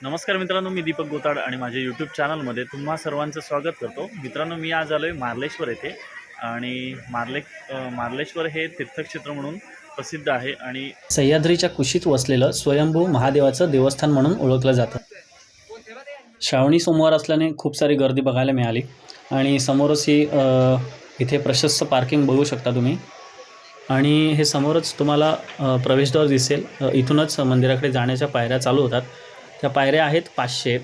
नमस्कार मित्रांनो, मी दीपक गोताड आणि माझ्या यूट्यूब चॅनलमध्ये तुम्हा सर्वांचं स्वागत करतो। मित्रांनो, मी आज आलो आहे मार्लेश्वर येथे आणि मार्लेश्वर हे तीर्थक्षेत्र म्हणून प्रसिद्ध आहे आणि सह्याद्रीच्या कुशीत वसलेलं स्वयंभू महादेवाचं देवस्थान म्हणून ओळखलं जातं। श्रावणी सोमवार असल्याने खूप सारी गर्दी बघायला मिळाली आणि समोरच ही इथे प्रशस्त पार्किंग बघू शकता तुम्ही आणि हे समोरच तुम्हाला प्रवेशद्वार दिसेल। इथूनच मंदिराकडे जाण्याच्या पायऱ्या चालू होतात। त्या पायऱ्या आहेत 500।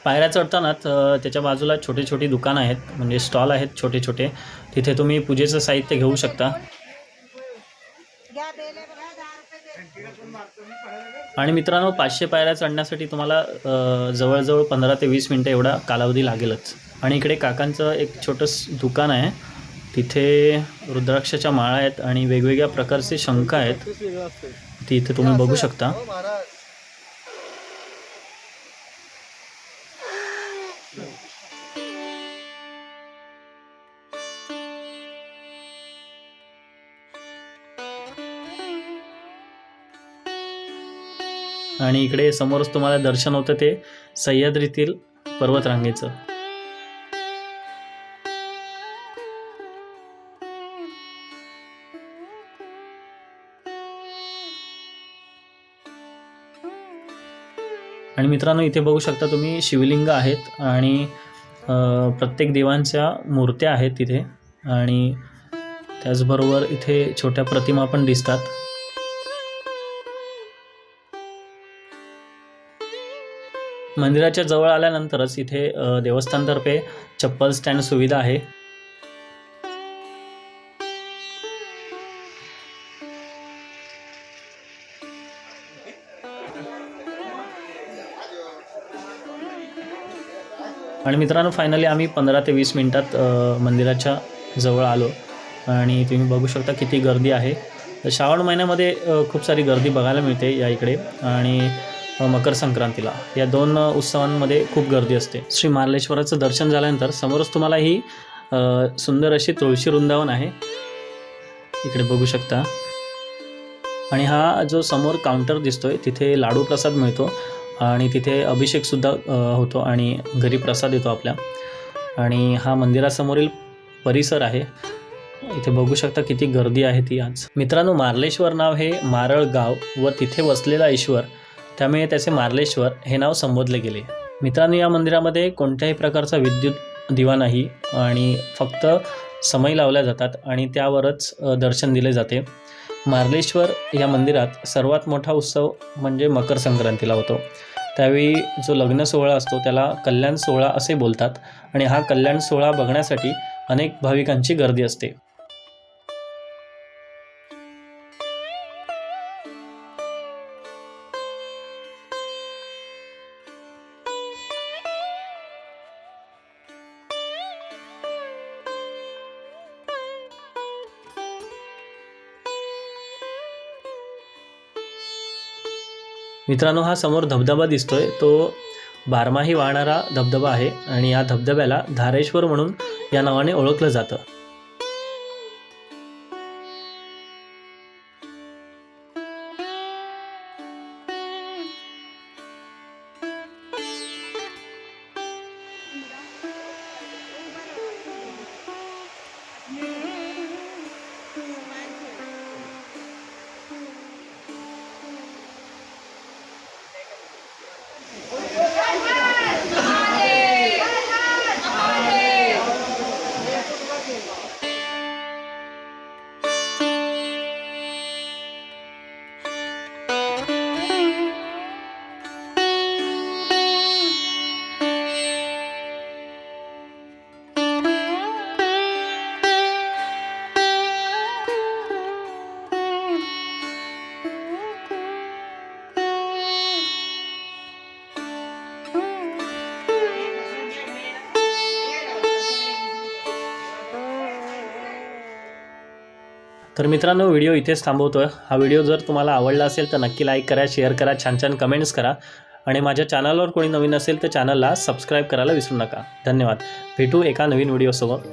पायऱ्या चढताना त्याच्या बाजूला छोटी छोटी दुकानं आहेत, म्हणजे स्टॉल आहेत छोटे छोटे। तिथे तुम्ही पूजेचं साहित्य घेऊ शकता। आणि मित्रांनो, 500 पायऱ्या चढण्यासाठी तुम्हाला जवळजवळ 15 ते 20 मिनटं एवढा कालावधी लागेलच। आणि इकडे काकांचं एक छोटंसं दुकान आहे, तिथे रुद्राक्षाच्या माळा आहेत आणि वेगवेगळ्या प्रकारचे शंख आहेत, तिथे तुम्ही बघू शकता। आणि इकडे समोरच तुम्हाला दर्शन होतं ते सह्याद्रीतील पर्वतरांगेचं। आणि मित्रांनो, इथे बघू शकता तुम्ही शिवलिंग आहेत आणि प्रत्येक देवांच्या मूर्त्या आहेत तिथे आणि त्याचबरोबर इथे छोट्या प्रतिमा पण दिसतात। मंदिराच्या जवळ आल्यानंतरच इथे देवस्थानतर्फे चप्पल स्टँड सुविधा आहे। आणि मित्रांनो, फायनली आम्ही 15 ते 20 मिनिटात मंदिराच्या जवळ आलो आणि तुम्ही बघू शकता किती गर्दी आहे। श्रावण महिन्यामध्ये खूप सारी गर्दी बघायला मिळते या इकडे आणि मकर संक्रांतीला या 2 उत्सवांमध्ये खूप गर्दी असते। श्री मार्लेश्वराचं दर्शन झाल्यानंतर समोरच तुम्हाला ही सुंदर अशी तुळशी वृंदावन आहे, इकडे बघू शकता। आणि हा जो समोर काउंटर दिसतोय तिथे लाडू प्रसाद मिळतो आणि तिथे अभिषेकसुद्धा होतो आणि घरी प्रसाद येतो आपल्या। आणि हा मंदिरासमोरील परिसर आहे, इथे बघू शकता किती गर्दी आहे ती आज। मित्रांनो, मार्लेश्वर नाव हे मारळ गाव व तिथे वसलेला ईश्वर, त्यामुळे त्याचे मार्लेश्वर हे नाव संबोधले गेले। मित्रांनो, या मंदिरामध्ये कोणत्याही प्रकारचा विद्युत दिवा नाही आणि फक्त समय लावल्या जातात आणि त्यावरच दर्शन दिले जाते। मार्लेश्वर या मंदिरात सर्वात मोठा उत्सव म्हणजे मकर संक्रांतीला होतो। त्यावेळी जो लग्न सोहळा असतो त्याला कल्याण सोहळा असे बोलतात आणि हा कल्याण सोहळा बघण्यासाठी अनेक भाविकांची गर्दी असते। मित्रांनो, हा समोर धबधबा दिसतोय तो बारमाही वाहणारा धबधबा आहे आणि या धबधब्याला धारेश्वर म्हणून या नावाने ओळखलं जातं। तर मित्रांनो, व्हिडिओ इथेच थांबवतोय। हा व्हिडिओ जर तुम्हाला आवडला असेल तर नक्की लाईक करा, शेअर करा, छान छान कमेंट्स करा आणि माझ्या चॅनलवर कोणी नवीन असेल तर चॅनलला सबस्क्राईब करायला विसरू नका। धन्यवाद। भेटू एका नवीन व्हिडिओसोबत।